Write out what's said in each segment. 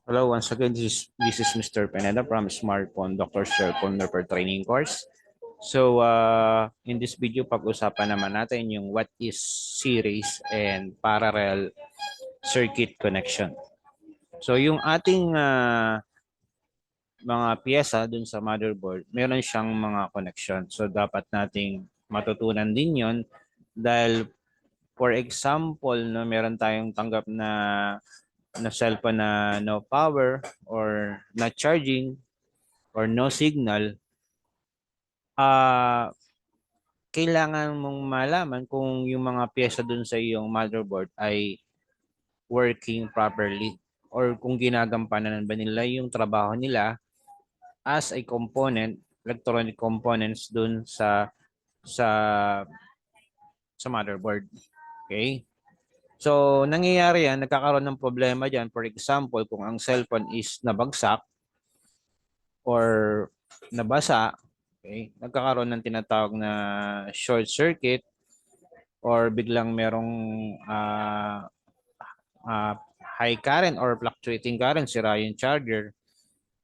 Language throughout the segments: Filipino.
Hello, once again, this is Mr. Pineda from Smartphone Dr. Cellphone Repair Training Course. So, in this video, pag-usapan naman natin yung what is series and parallel circuit connection. So, yung ating mga piyesa dun sa motherboard, meron siyang mga connection. So, dapat nating matutunan din yon dahil, for example, no, meron tayong tanggap na cellphone na no power or not charging or no signal, ah kailangan mong malaman kung yung mga piyesa dun sa iyong motherboard ay working properly or kung ginagampanan ba nila yung trabaho nila as a component, electronic components dun sa sa motherboard. Okay? So, nangyayari yan, nagkakaroon ng problema diyan. For example, kung ang cellphone is nabagsak or nabasa, okay, nagkakaroon ng tinatawag na short circuit or biglang merong uh, uh, high current or fluctuating current, sira yung charger.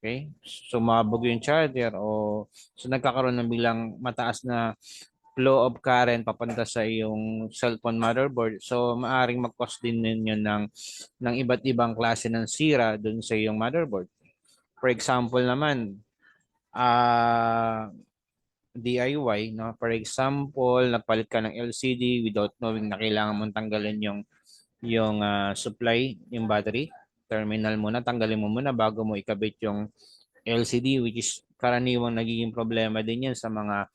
Okay? Sumabog yung charger o so nagkakaroon ng biglang mataas na flow of current papunta sa iyong cellphone motherboard. So maaring mag-cause din ninyo ng iba't ibang klase ng sira dun sa iyong motherboard. For example naman, DIY, no? For example, nagpalit ka ng LCD without knowing na kailangan mong tanggalin yung supply, yung battery terminal muna, tanggalin mo muna bago mo ikabit yung LCD, which is karaniwang nagiging problema din yan sa mga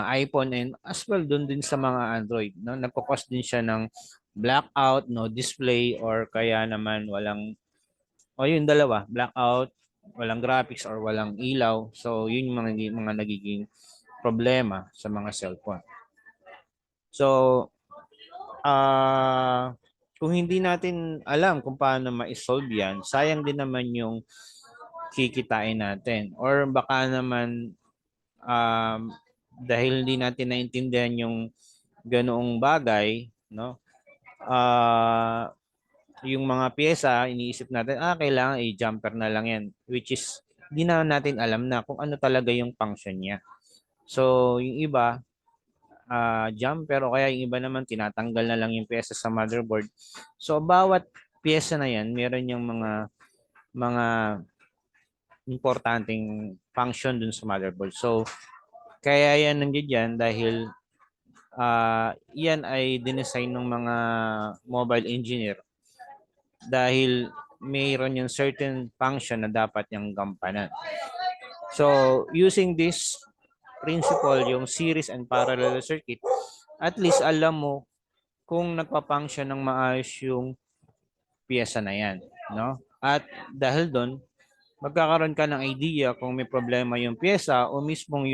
iPhone and as well doon din sa mga Android, no? Nagko-cause din siya ng blackout, no display or kaya naman walang o yung dalawa, blackout, walang graphics or walang ilaw. So yun yung mga nagiging problema sa mga cellphone. So kung hindi natin alam kung paano ma-solve yan, sayang din naman yung kikitain natin. Or baka naman dahil hindi natin naintindihan yung ganoong bagay, no? Yung mga pyesa, iniisip natin, kailangan i-jumper na lang yan. Which is, hindi na natin alam na kung ano talaga yung function niya. So, yung iba, jumper o kaya yung iba naman tinatanggal na lang yung pyesa sa motherboard. So bawat pyesa na yan, meron yung mga importanteng function dun sa motherboard. So kaya yan nandiyan dyan dahil yan ay dinesign ng mga mobile engineer dahil mayroon yung certain function na dapat yung gampanan. So using this principle, yung series and parallel circuit, at least alam mo kung nagpa-function ng maayos yung piyesa na yan, no? At dahil doon, magkakaroon ka ng idea kung may problema yung piyesa o mismong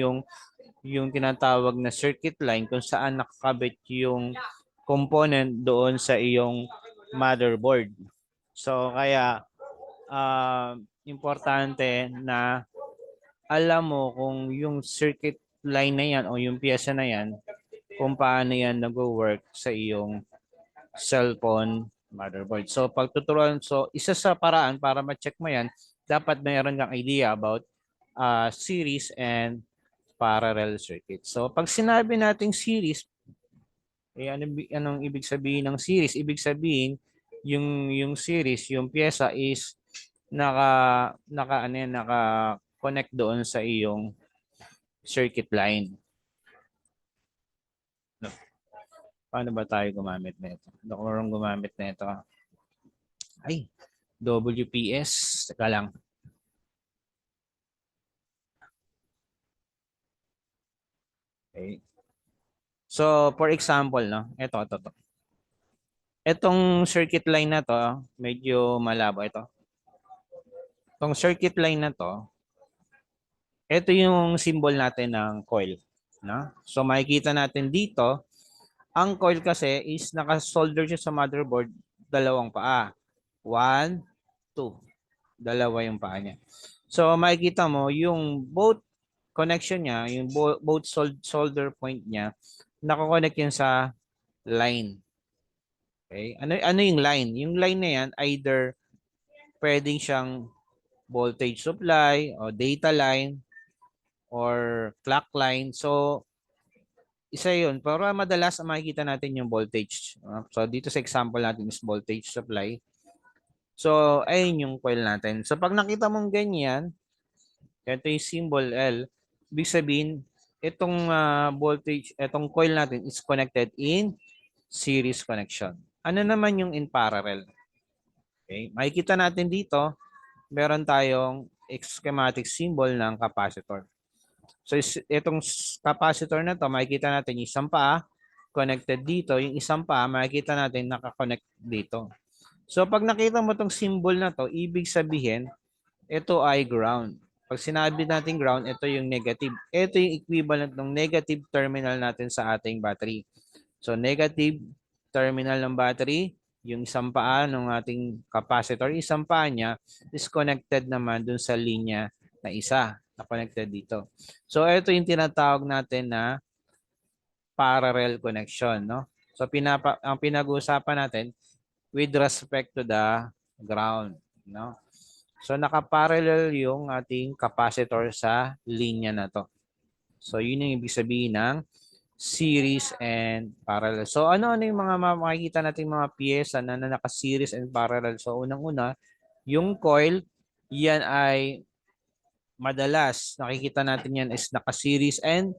yung tinatawag na circuit line kung saan nakakabit yung component doon sa iyong motherboard. So kaya importante na alam mo kung yung circuit line na yan o yung piyesa na yan kung paano yan nag-work sa iyong cellphone motherboard. So pagtuturuan, so isa sa paraan para ma-check mo yan, dapat mayroon kang idea about series and parallel circuit. So pag sinabi nating series, anong ibig sabihin ng series? Ibig sabihin yung series, yung pyesa is naka connect doon sa iyong circuit line. No. Paano ba tayo gumamit nito? Kung gumamit nito. Ay, WPS. Teka lang. Okay. So, for example, no, ito. Itong circuit line na to, medyo malabo ito. Itong circuit line na to, ito yung symbol natin ng coil, no? So, makikita natin dito, ang coil kasi is naka-solder siya sa motherboard, dalawang paa. 1, 2. Dalawa yung paa niya. So, makikita mo yung both connection niya, yung both solder point niya, nakakonect yan sa line. Okay? Ano yung line? Yung line na yan, either pwedeng siyang voltage supply o data line or clock line. So, isa yun. Pero madalas makikita natin yung voltage. So, dito sa example natin is voltage supply. So, ayun yung coil natin. So, pag nakita mong ganyan, ito yung symbol L, ibig sabihin, itong voltage, itong coil natin is connected in series connection. Ano naman yung in parallel? Okay. Makikita natin dito, meron tayong schematic symbol ng capacitor. So itong capacitor na to, makikita natin yung isang paa connected dito, yung isang paa makikita natin naka-connect dito. So pag nakita mo tong symbol na to, ibig sabihin ito ay ground. Pag sinabi natin ground, ito yung negative. Ito yung equivalent ng negative terminal natin sa ating battery. So negative terminal ng battery, yung isang paa ng ating capacitor, isang paa niya is connected naman dun sa linya na isa na connected dito. So ito yung tinatawag natin na parallel connection, no? So ang pinag-uusapan natin with respect to the ground, no? So nakaparallel yung ating capacitor sa linya na to. So yun yung ibig sabihin ng series and parallel. So ano-ano yung mga makikita nating mga piyesa na naka-series and parallel. So unang-una, yung coil, yan ay madalas nakikita natin yan is naka-series and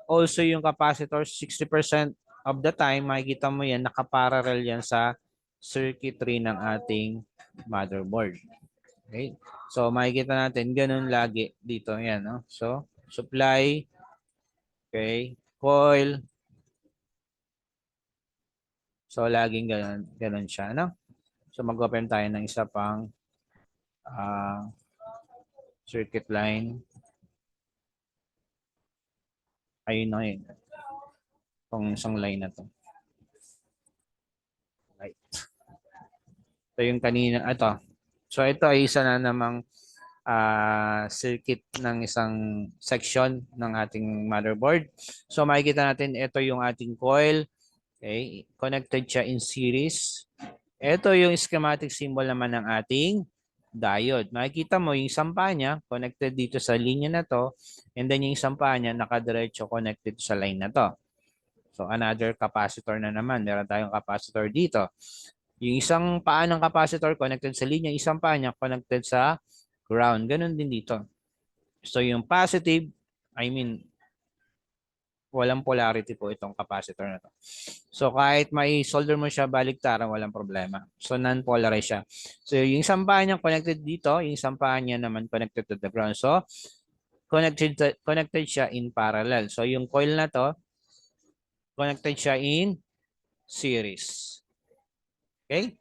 also yung capacitor 60% of the time makikita mo yan naka-parallel yan sa circuitry ng ating motherboard. Okay? So makikita natin ganun lagi dito yan, no? So supply, okay, coil. So laging ganun siya, no? So mag-open tayo ng isa pang circuit line. Ayun na yun. Itong isang line na to. Right. Ito yung kanina, ito. So ito ay isa na namang circuit ng isang section ng ating motherboard. So makikita natin ito yung ating coil. Okay, connected siya in series. Ito yung schematic symbol naman ng ating diode. Makikita mo yung isang paa niya connected dito sa linya na to, and then yung isang paa niya nakadiretso connected sa line na to. So another capacitor na naman. Meron tayong capacitor dito. Yung isang paa ng capacitor connected sa linya, isang paa niya connected sa ground. Ganun din dito. So yung positive, walang polarity po itong capacitor na to. So kahit may solder mo siya baliktaran, walang problema. So non-polarized siya. So yung isang paa niya connected dito, yung isang paa niya naman connected to the ground. So connected siya in parallel. So yung coil na to, connected siya in series. Okay?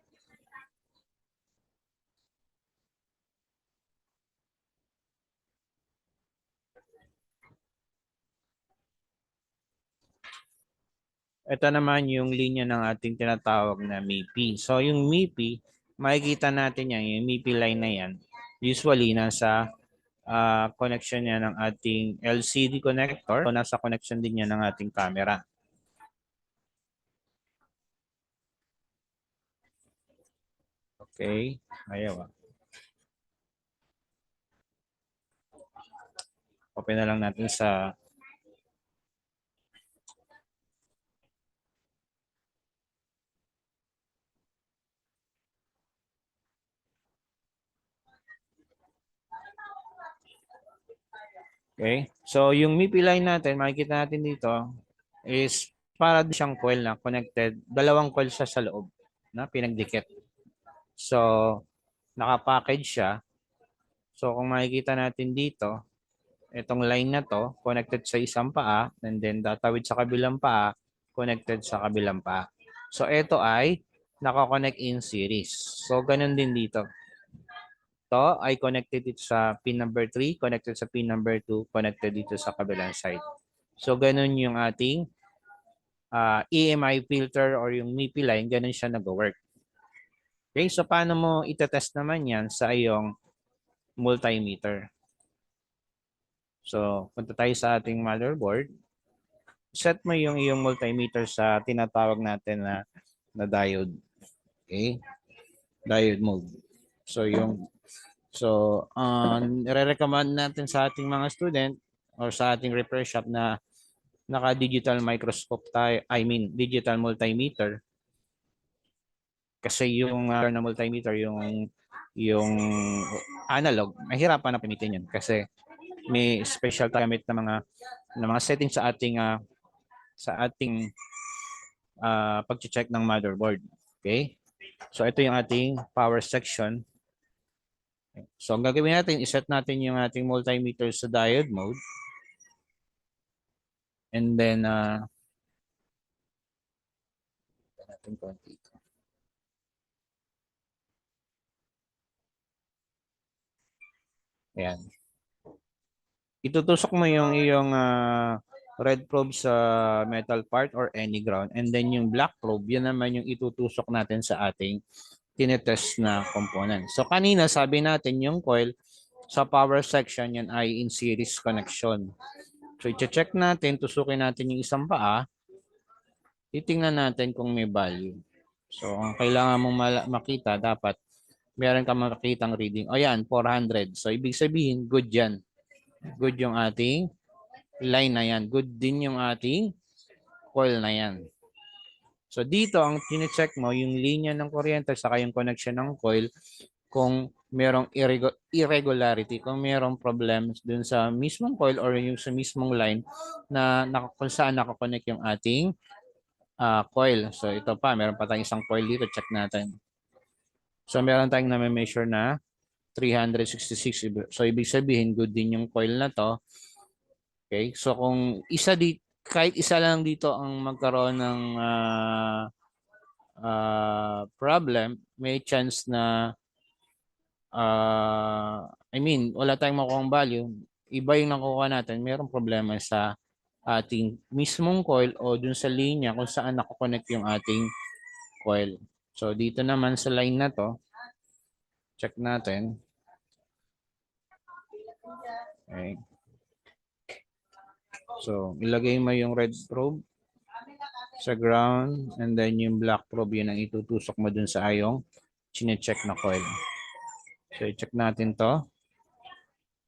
Ito naman yung linya ng ating tinatawag na MIPI. So yung MIPI, makikita natin yan, yung MIPI line na yan, usually nasa connection niya ng ating LCD connector o nasa connection din niya ng ating camera. Okay, ayaw. Open na lang natin sa okay. So yung MIPI line natin, makikita natin dito is para siyang coil na connected. Dalawang coil siya sa loob na pinagdikit. So nakapackage siya. So kung makikita natin dito, itong line na to connected sa isang paa and then tatawid sa kabilang paa, connected sa kabilang paa. So ito ay nakakonect in series. So ganun din dito. To ay connected dito sa pin number 3, connected sa pin number 2, connected dito sa kabilang side. So ganun yung ating EMI filter or yung MIPI line, ganun siya nag-work. Okay, so paano mo itetest naman yan sa iyong multimeter? So punta tayo sa ating motherboard. Set mo yung iyong multimeter sa tinatawag natin na diode. Okay? Diode mode. So nire-recommend natin sa ating mga student or sa ating repair shop na naka-digital microscope tayo, I mean digital multimeter. Kasi yung na multimeter, yung analog, mahirapan na pimitin yun kasi may special tayo gamit na mga settings sa ating pag-check ng motherboard. Okay? So ito yung ating power section. So ang gagawin natin, iset natin yung ating multimeter sa diode mode. And then natin konti ito. Ayan. Itutusok mo yung iyong red probe sa metal part or any ground. And then yung black probe, yun naman yung itutusok natin sa ating tinetest na component. So kanina sabi natin yung coil sa power section, yan ay in series connection. So i-check natin, tusukin natin yung isang paa. Titingnan natin kung may value. So ang kailangan mong makita, dapat meron kang makikitang reading. O yan, 400. So ibig sabihin, good yan. Good yung ating line na yan. Good din yung ating coil na yan. So dito, ang tine-check mo, yung linya ng kuryente saka yung connection ng coil, kung merong irregularity, kung merong problems dun sa mismong coil or yung sa mismong line na kung saan nakakonect yung ating coil. So ito pa, meron pa tayong isang coil dito, check natin. So meron tayong na-measure na 366. So ibig sabihin, good din yung coil na to. Okay, so kung kahit isa lang dito ang magkaroon ng problem, may chance na wala tayong makuha value, iba yung nakuha natin, mayroong problema sa ating mismong coil o dun sa linya kung saan nakakonect yung ating coil. So dito naman sa line na to, check natin. Okay. So ilagay mo yung red probe sa ground and then yung black probe, yun ang itutusok mo dun sa ayong chine-check na coil. So i-check natin to.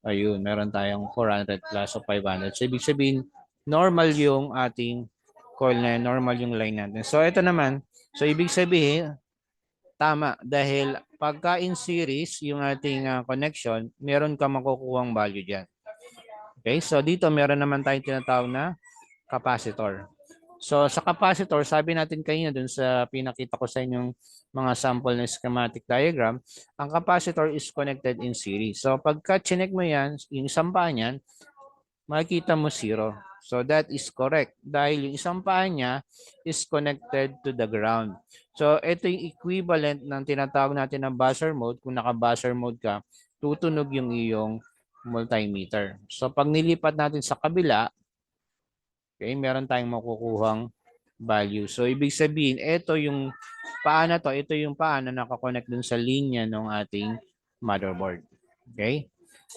Ayun, meron tayong 400 plus o 500. So ibig sabihin, normal yung ating coil na yun, normal yung line natin. So ito naman, so ibig sabihin, tama. Dahil pagka in series yung ating connection, meron ka makukuhang value dyan. Okay, so dito meron naman tayong tinatawag na capacitor. So sa capacitor, sabi natin kanina dun sa pinakita ko sa inyong mga sample na schematic diagram, ang capacitor is connected in series. So pagka chinek mo yan, yung isang paa niyan, makikita mo 0. So that is correct dahil yung isang paa niya is connected to the ground. So ito yung equivalent ng tinatawag natin na buzzer mode. Kung naka-buzzer mode ka, tutunog yung iyong multimeter. So pag nilipat natin sa kabila, okay, meron tayong makukuhang value. So ibig sabihin, ito yung paa na to, ito yung paa na nakakonect dun sa linya ng ating motherboard. Okay?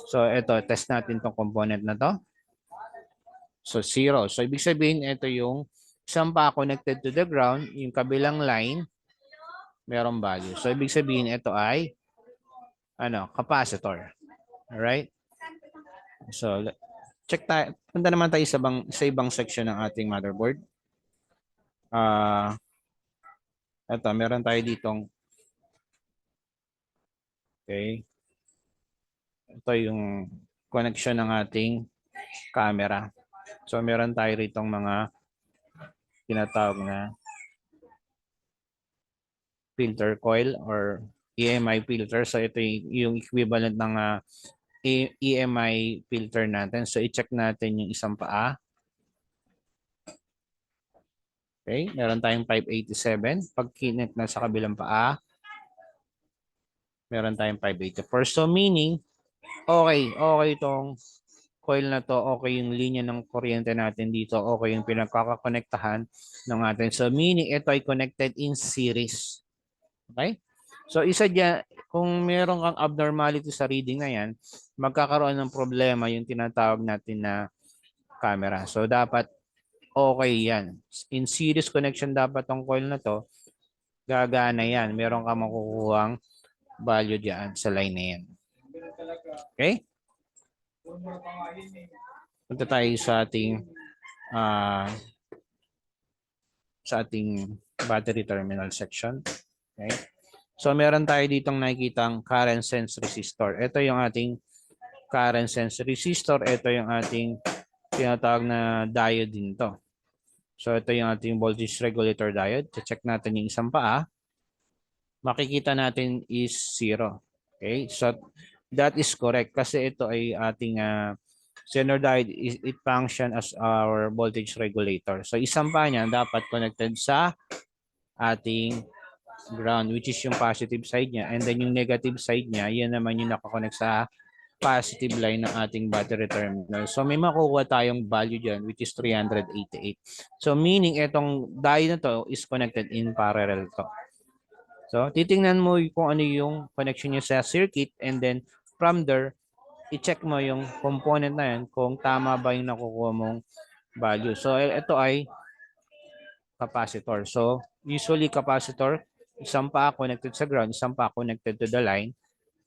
So ito, test natin tong component na to. So 0. So ibig sabihin, ito yung isang paa connected to the ground, yung kabilang line, merong value. So ibig sabihin, ito ay capacitor. Alright? So check tayo. Punta naman tayo sa ibang section ng ating motherboard. Ito, meron tayo ditong okay. Ito yung connection ng ating camera. So meron tayo ritong mga tinatawag na filter coil or EMI filter. So ito yung equivalent ng EMI filter natin. So i-check natin yung isang paa. Okay, meron tayong 587. Pag kinect na sa kabilang paa, meron tayong 584. So meaning, okay itong coil na to, okay yung linya ng kuryente natin dito, okay yung pinagkakakonektahan ng atin. So meaning, ito ay connected in series. Okay? So isa dyan, kung meron kang abnormality sa reading na yan, magkakaroon ng problema yung tinatawag natin na camera. So dapat okay yan. In series connection dapat tong coil na to, gagana yan. Meron ka makukuhang value diyan sa line na yan. Okay? Punta tayo uh, sa ating battery terminal section. Okay? So meron tayo ditong nakikitang current sense resistor. Ito yung ating current sense resistor. Ito yung ating tinatawag na diode din to. So ito yung ating voltage regulator diode. Check natin yung isang paa. Makikita natin is 0. Okay? So that is correct kasi ito ay ating Zener diode, it function as our voltage regulator. So isang paa niya dapat connected sa ating ground, which is yung positive side niya, and then yung negative side niya, yan naman yung nakakonect sa positive line ng ating battery terminal. So may makukuha tayong value dyan, which is 388. So meaning itong diode na to is connected in parallel to. So titingnan mo kung ano yung connection niya sa circuit, and then from there, i-check mo yung component na yan kung tama ba yung nakukuha mong value. So ito ay capacitor. So usually capacitor, isang pa connected sa ground, isang pa connected to the line.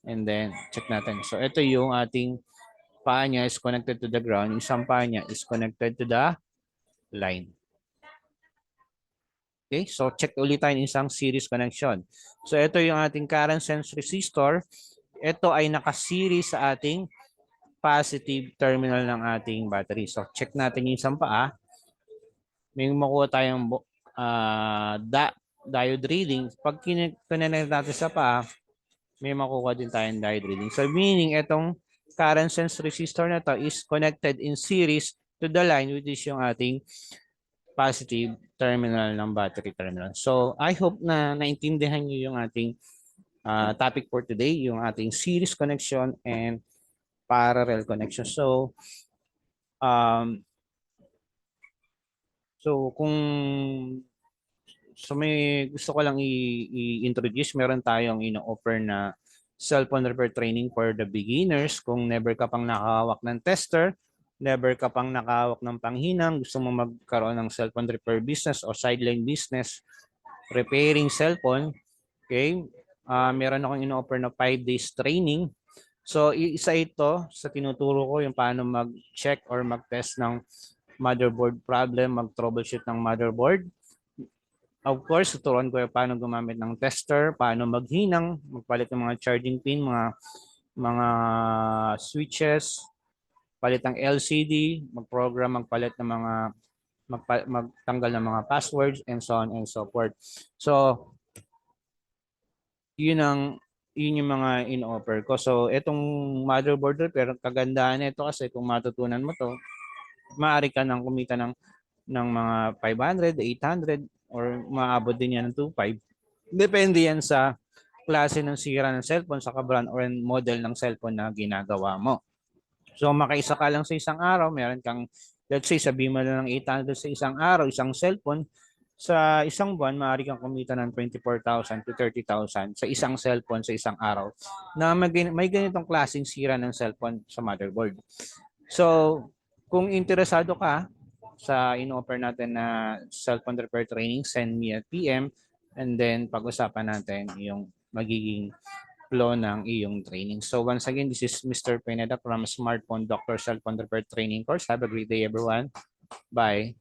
And then check natin. So ito yung ating paa niya is connected to the ground, isang paa niya is connected to the line. Okay, so check ulit tayo ng isang series connection. So ito yung ating current sense resistor. Ito ay naka-series sa ating positive terminal ng ating battery. So check natin yung isang paa. May makuha tayong diode reading. Pag kinonect natin sa paa, may makuha din tayong diode reading. So meaning itong current sense resistor na to is connected in series to the line, which is yung ating positive terminal ng battery terminal. So I hope na naintindihan niyo yung ating topic for today, yung ating series connection and parallel connection. So kung may gusto ko lang i-introduce, meron tayong ino-offer na cellphone repair training for the beginners. Kung never ka pang nakahawak ng tester, never ka pang nakahawak ng panghinang, gusto mo magkaroon ng cellphone repair business o sideline business, repairing cellphone, okay? Meron akong ino-offer na 5 days training. So isa ito sa tinuturo ko yung paano mag-check or mag-test ng motherboard problem, mag-troubleshoot ng motherboard. Of course, tuturuan ko yung paano gumamit ng tester, paano maghinang, magpalit ng mga charging pin, mga switches, palit ng LCD, mag-program, magpalit ng mga magtanggal ng mga passwords, and so on and so forth. So yun yung mga in-offer ko. So itong motherboard repair, kagandahan nito kasi kung matutunan mo to, maaari ka nang kumita ng mga 500, 800, or maabot din yan ng 2.5. Depende yan sa klase ng sira ng cellphone, sa brand or model ng cellphone na ginagawa mo. So makaisa ka lang sa isang araw, meron kang, let's say, sabihin mo na ng 800 sa isang araw, isang cellphone, sa isang buwan, maaari kang kumita ng 24,000 to 30,000 sa isang cellphone sa isang araw na may ganitong klaseng sira ng cellphone sa motherboard. So, kung interesado ka sa in-offer natin na cellphone repair training, send me a PM, and then pag-usapan natin yung magiging flow ng iyong training. So once again, this is Mr. Pineda from Smartphone Doctor Cellphone Repair Training Course. Have a great day, everyone. Bye.